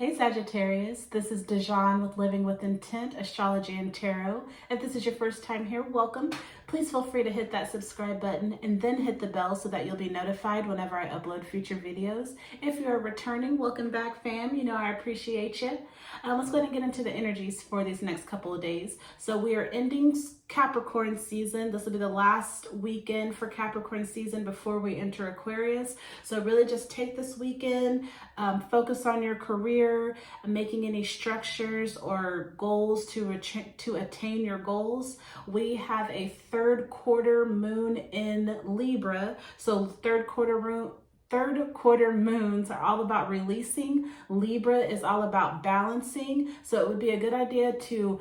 Hey Sagittarius, this is Dejan with Living with Intent, Astrology and Tarot. If this is your first time here, welcome. Please feel free to hit that subscribe button and then hit the bell so that you'll be notified whenever I upload future videos. If you're returning, welcome back fam. You know I appreciate you. Let's go ahead and get into the energies for these next couple of days. So we are ending Capricorn season. This will be the last weekend for Capricorn season before we enter Aquarius. So really just take this weekend, focus on your career, making any structures or goals to attain your goals. We have a third quarter moon in Libra. So third quarter moons are all about releasing. Libra is all about balancing. So it would be a good idea to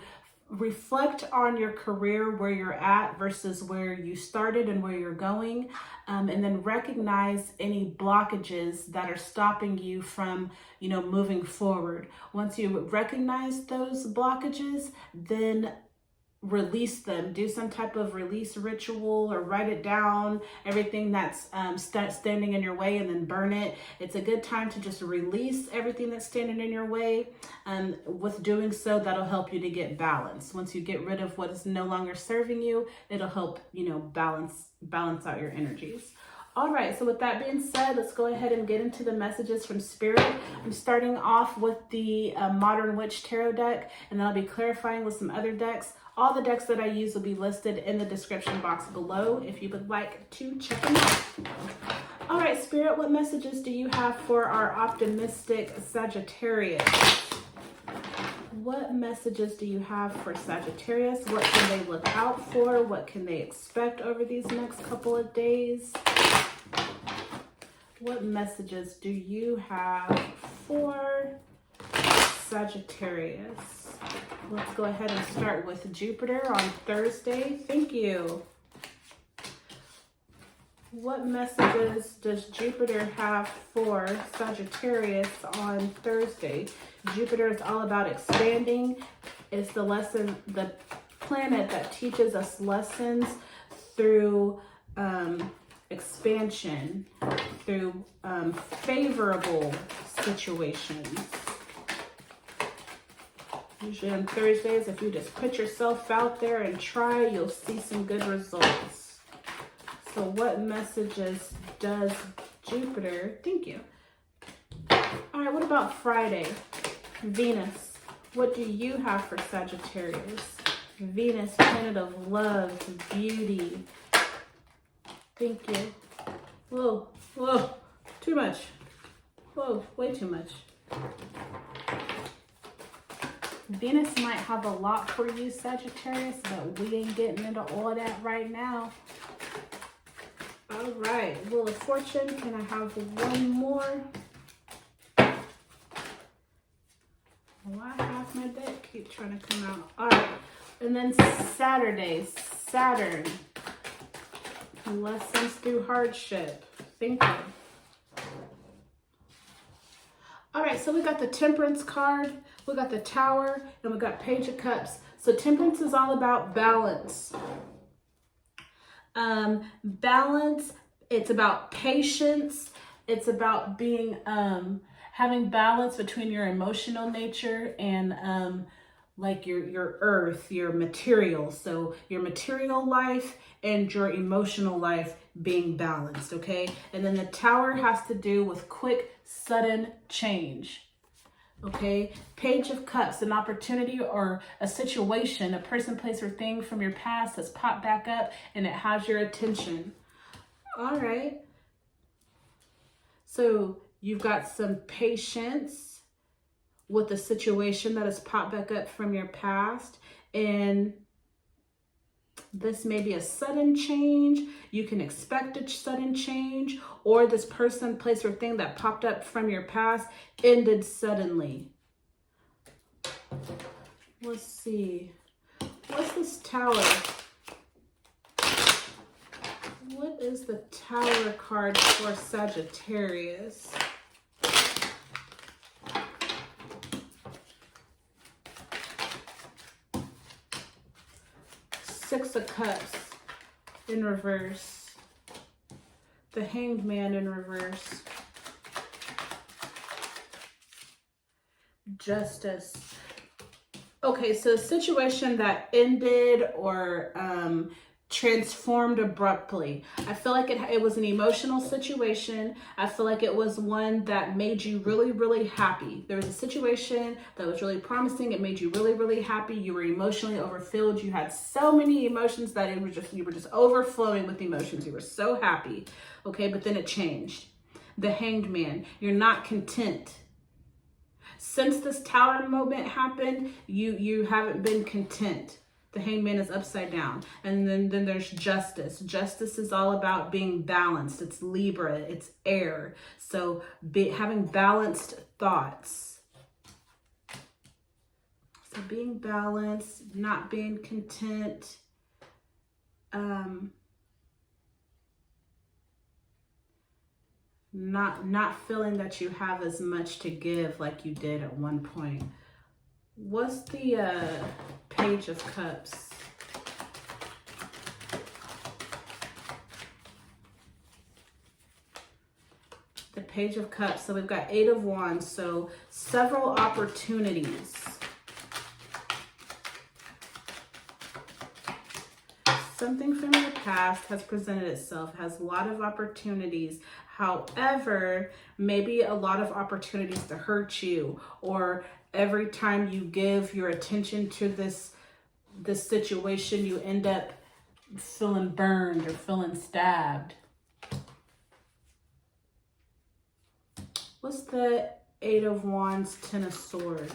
reflect on your career, where you're at versus where you started and where you're going, and then recognize any blockages that are stopping you from, moving forward. Once you recognize those blockages, then release them. Do some type of release ritual or write it down, everything that's standing in your way, and then burn it. It's a good time to just release everything that's standing in your way. With doing so, that'll help you to get balance. Once you get rid of what is no longer serving you, it'll help, balance out your energies. All right, so with that being said, let's go ahead and get into the messages from Spirit. I'm starting off with the Modern Witch Tarot deck, and then I'll be clarifying with some other decks. All the decks that I use will be listed in the description box below if you would like to check them out. All right, Spirit, what messages do you have for our optimistic Sagittarius? What messages do you have for Sagittarius? What can they look out for? What can they expect over these next couple of days? What messages do you have for Sagittarius? Let's go ahead and start with Jupiter on Thursday. Thank you. What messages does Jupiter have for Sagittarius on Thursday? Jupiter is all about expanding. It's the planet that teaches us lessons through expansion, through favorable situations. Usually on Thursdays, if you just put yourself out there and try, you'll see some good results. So what messages does Jupiter? Thank you. All right, what about Friday? Venus. What do you have for Sagittarius? Venus, planet of love, beauty. Thank you. Whoa, too much. Whoa, way too much. Venus might have a lot for you, Sagittarius, but we ain't getting into all that right now. All right, Wheel of Fortune, can I have one more? Why half my deck keep trying to come out? All right, and then Saturday, Saturn. Lessons through hardship. Thank you. All right, so we got the Temperance card, we got the Tower, and we got Page of Cups. So Temperance is all about balance. Balance, it's about patience. It's about being, having balance between your emotional nature and like your earth, your material. So your material life and your emotional life being balanced, okay? And then the Tower has to do with quick, sudden change, okay? Page of Cups, an opportunity or a situation, a person, place, or thing from your past has popped back up and it has your attention. All right. So you've got some patience with the situation that has popped back up from your past, and this may be a sudden change. You can expect a sudden change, or this person, place, or thing that popped up from your past ended suddenly. Let's see. What's this Tower? What is the Tower card for Sagittarius? Six of Cups in reverse. The Hanged Man in reverse. Justice. Okay, so a situation that ended or transformed abruptly. I feel like it was an emotional situation. I feel like it was one that made you really, really happy. There was a situation that was really promising. It made you really, really happy. You were emotionally overfilled. You had so many emotions that you were just overflowing with emotions. You were so happy. Okay, but then it changed. The Hanged Man. You're not content. Since this Tower moment happened, you haven't been content. The Hanged Man is upside down. And then there's Justice. Justice is all about being balanced. It's Libra, it's air. So having balanced thoughts. So being balanced, not being content. Not feeling that you have as much to give like you did at one point. What's the Page of Cups? The Page of Cups. So we've got 8 of Wands. So several opportunities. Something from your past has presented itself, has a lot of opportunities. However, maybe a lot of opportunities to hurt you, or every time you give your attention to this situation, you end up feeling burned or feeling stabbed. What's the 8 of Wands, 10 of Swords?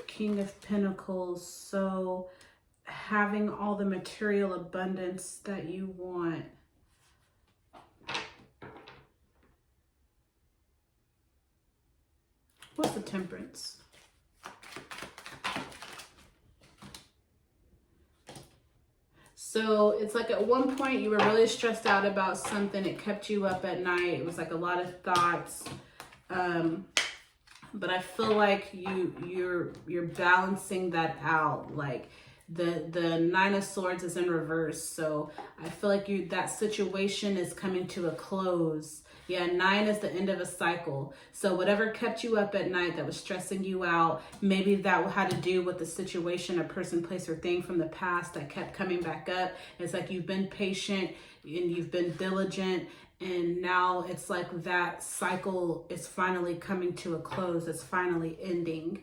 King of Pentacles. So having all the material abundance that you want. What's the Temperance? So it's like at one point you were really stressed out about something. It kept you up at night. It was like a lot of thoughts. But I feel like you're balancing that out. Like the 9 of Swords is in reverse. So I feel like that situation is coming to a close. Yeah, 9 is the end of a cycle. So whatever kept you up at night that was stressing you out, maybe that had to do with the situation, a person, place, or thing from the past that kept coming back up. It's like you've been patient and you've been diligent, and now it's like that cycle is finally coming to a close. It's finally ending.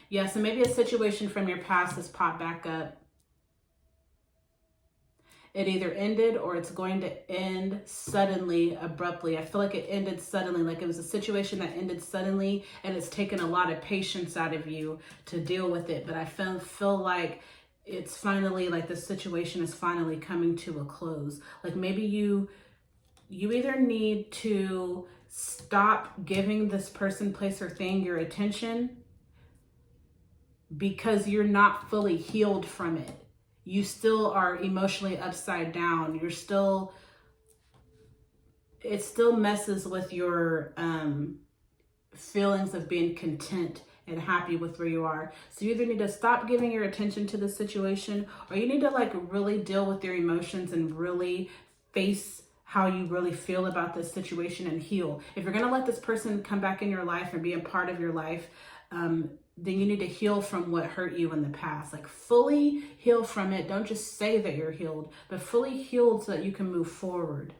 Yeah, so maybe a situation from your past has popped back up. It either ended or it's going to end suddenly, abruptly. I feel like it ended suddenly, like it was a situation that ended suddenly, and it's taken a lot of patience out of you to deal with it. But I feel like it's finally, like the situation is finally coming to a close. Like maybe you either need to stop giving this person, place, or thing your attention because you're not fully healed from it. You still are emotionally upside down. It still messes with your feelings of being content and happy with where you are. So you either need to stop giving your attention to the situation, or you need to like really deal with your emotions and really face how you really feel about this situation and heal. If you're going to let this person come back in your life and be a part of your life, then you need to heal from what hurt you in the past. Like fully heal from it. Don't just say that you're healed, but fully healed so that you can move forward.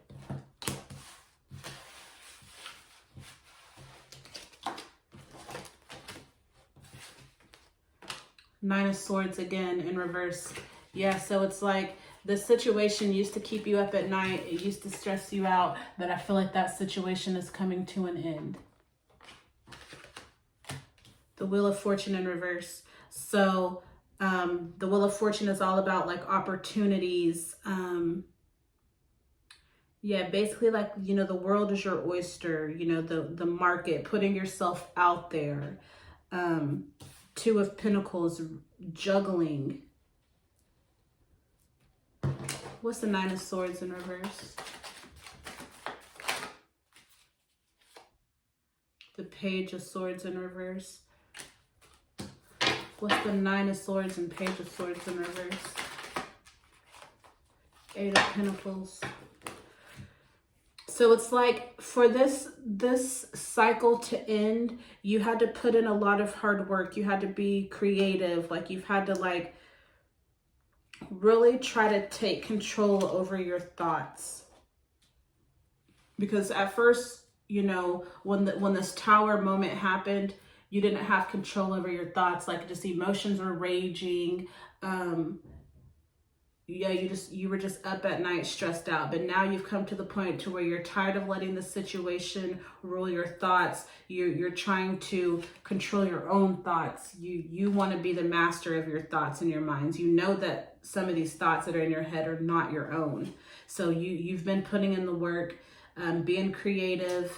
Nine of Swords again in reverse. Yeah, so it's like the situation used to keep you up at night. It used to stress you out, but I feel like that situation is coming to an end. The Wheel of Fortune in reverse. So the Wheel of Fortune is all about like opportunities. Yeah, basically like, you know, the world is your oyster, you know, the market, putting yourself out there. 2 of Pentacles, juggling. What's the 9 of Swords in reverse? The Page of Swords in reverse. What's the 9 of Swords and Page of Swords in reverse? Eight of Pentacles. So it's like for this cycle to end, you had to put in a lot of hard work. You had to be creative. Like you've had to like really try to take control over your thoughts. Because at first, you know, when this Tower moment happened, you didn't have control over your thoughts. Like just emotions were raging. Yeah, you were just up at night stressed out. But now you've come to the point to where you're tired of letting the situation rule your thoughts. You're trying to control your own thoughts. You want to be the master of your thoughts and your minds. You know that some of these thoughts that are in your head are not your own. So you've been putting in the work, being creative.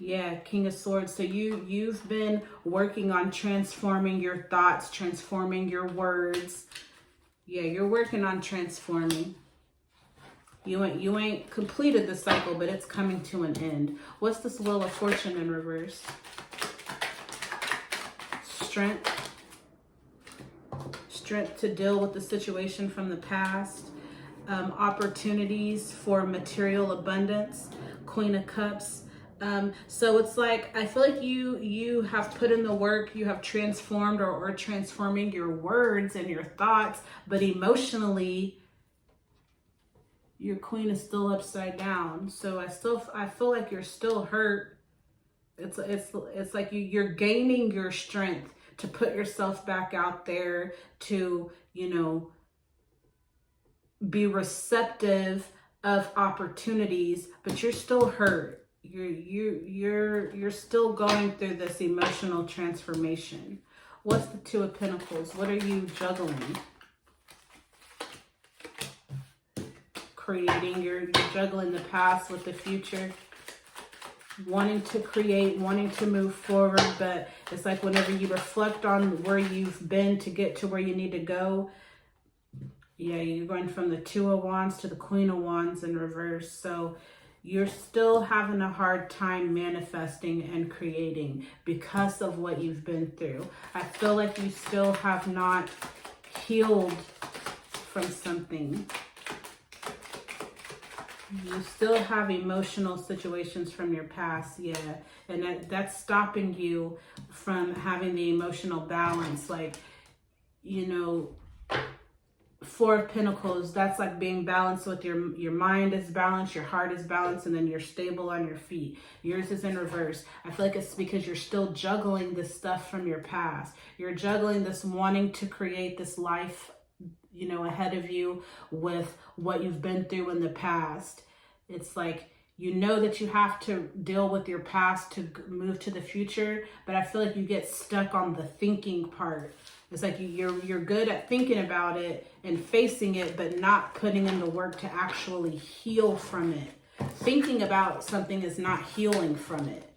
Yeah, King of Swords. So you've been working on transforming your thoughts, transforming your words. Yeah, you're working on transforming. You ain't completed the cycle, but it's coming to an end. What's this Wheel of Fortune in reverse? Strength. Strength to deal with the situation from the past. Opportunities for material abundance. Queen of Cups. So it's like, I feel like you have put in the work, you have transformed or transforming your words and your thoughts, but emotionally, your Queen is still upside down. So I feel like you're still hurt. It's like you're gaining your strength to put yourself back out there, to, you know, be receptive of opportunities, but you're still hurt. You're still going through this emotional transformation. What's the Two of Pentacles? What are you juggling? Creating. You're juggling the past with the future. Wanting to create, wanting to move forward, but it's like whenever you reflect on where you've been to get to where you need to go, yeah, you're going from the Two of Wands to the Queen of Wands in reverse. So you're still having a hard time manifesting and creating because of what you've been through. I feel like you still have not healed from something. You still have emotional situations from your past, yeah. And that's stopping you from having the emotional balance. Like, you know, Four of Pentacles, that's like being balanced with your mind is balanced, your heart is balanced, and then you're stable on your feet. Yours is in reverse. I feel like it's because you're still juggling this stuff from your past. You're juggling this wanting to create this life, you know, ahead of you with what you've been through in the past. It's like, you know that you have to deal with your past to move to the future, but I feel like you get stuck on the thinking part. It's like you're good at thinking about it and facing it, but not putting in the work to actually heal from it. Thinking about something is not healing from it.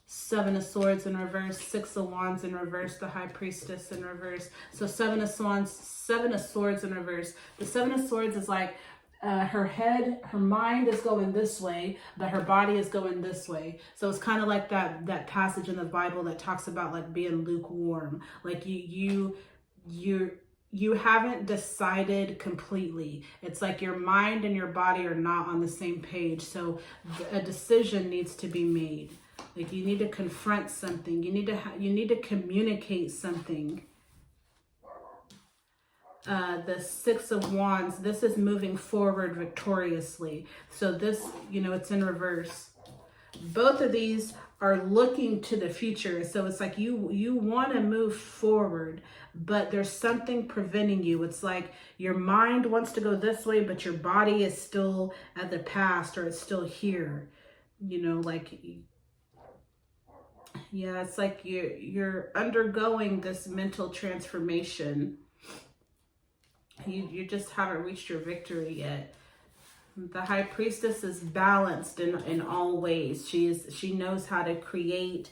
Seven of Swords in reverse, Six of Wands in reverse, the High Priestess in reverse. So Seven of Swords in reverse. The Seven of Swords is like, her mind is going this way, but her body is going this way. So it's kind of like that passage in the Bible that talks about like being lukewarm. Like you haven't decided completely. It's like your mind and your body are not on the same page. So a decision needs to be made. Like you need to confront something. You need to communicate something. The Six of Wands, this is moving forward victoriously. So this, you know, it's in reverse. Both of these are looking to the future. So it's like you want to move forward, but there's something preventing you. It's like your mind wants to go this way, but your body is still at the past, or it's still here. You know, like, yeah, it's like you're undergoing this mental transformation. You just haven't reached your victory yet. The High Priestess is balanced in all ways. She knows how to create.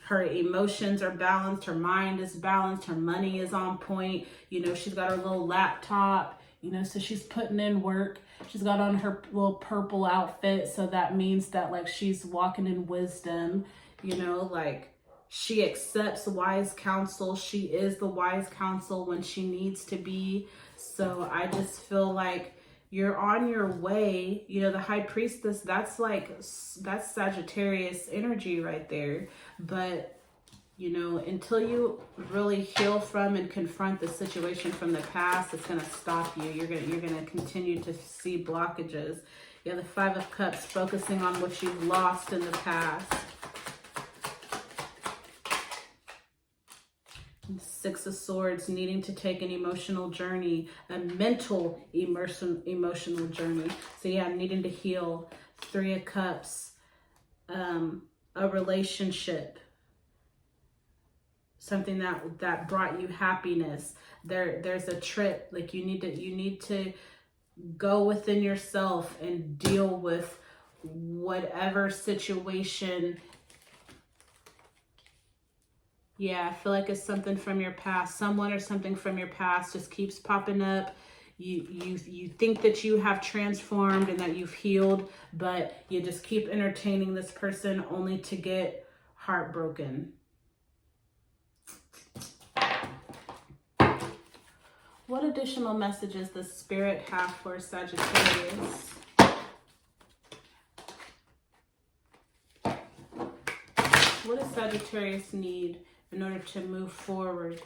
Her emotions are balanced. Her mind is balanced. Her money is on point. You know, she's got her little laptop. you know, so she's putting in work. She's got on her little purple outfit, so that means that like she's walking in wisdom, you know, like she accepts wise counsel. She is the wise counsel when she needs to be. So I just feel like you're on your way. You know, the high priestess, that's Sagittarius energy right there. But you know, until you really heal from and confront the situation from the past, it's going to stop you. You're going to continue to see blockages. You have the Five of Cups, focusing on what you've lost in the past. And Six of Swords, needing to take an emotional journey, a mental emotional journey. So yeah, needing to heal. Three of Cups, a relationship. Something that brought you happiness. There's a trip, like you need to go within yourself and deal with whatever situation. Yeah, I feel like it's something from your past. Someone or something from your past just keeps popping up. You think that you have transformed and that you've healed, but you just keep entertaining this person only to get heartbroken. What additional messages does Spirit have for Sagittarius? What does Sagittarius need in order to move forward,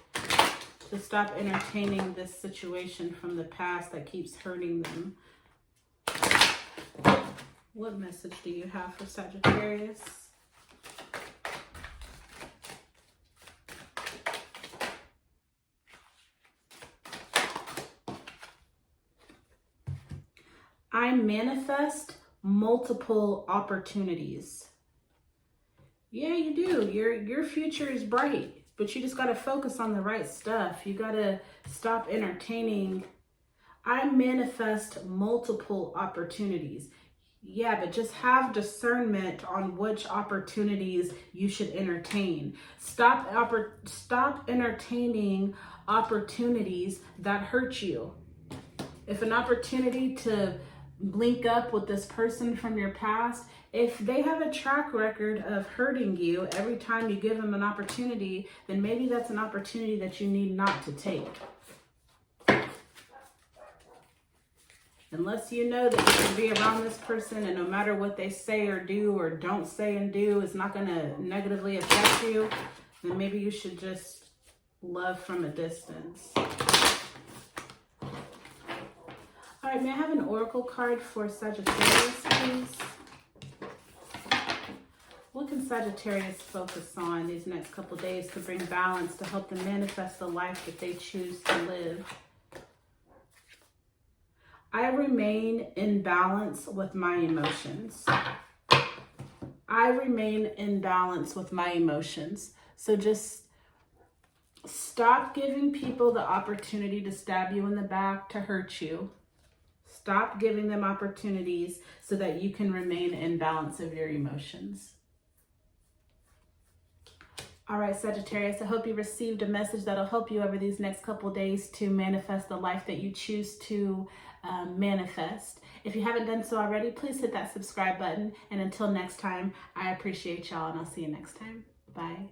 to stop entertaining this situation from the past that keeps hurting them? What message do you have for Sagittarius? I manifest multiple opportunities. Yeah, you do. Your future is bright, but you just got to focus on the right stuff. You got to stop entertaining. I manifest multiple opportunities. Yeah, but just have discernment on which opportunities you should entertain. Stop entertaining opportunities that hurt you. If an opportunity to link up with this person from your past, if they have a track record of hurting you every time you give them an opportunity, then maybe that's an opportunity that you need not to take. Unless you know that you can be around this person and no matter what they say or do or don't say and do, it's not going to negatively affect you, then maybe you should just love from a distance. All right, may I have an oracle card for Sagittarius, please? What can Sagittarius focus on these next couple days to bring balance, to help them manifest the life that they choose to live? I remain in balance with my emotions. I remain in balance with my emotions. So just stop giving people the opportunity to stab you in the back, to hurt you. Stop giving them opportunities so that you can remain in balance of your emotions. All right, Sagittarius, I hope you received a message that'll help you over these next couple of days to manifest the life that you choose to manifest. If you haven't done so already, please hit that subscribe button. And until next time, I appreciate y'all and I'll see you next time. Bye.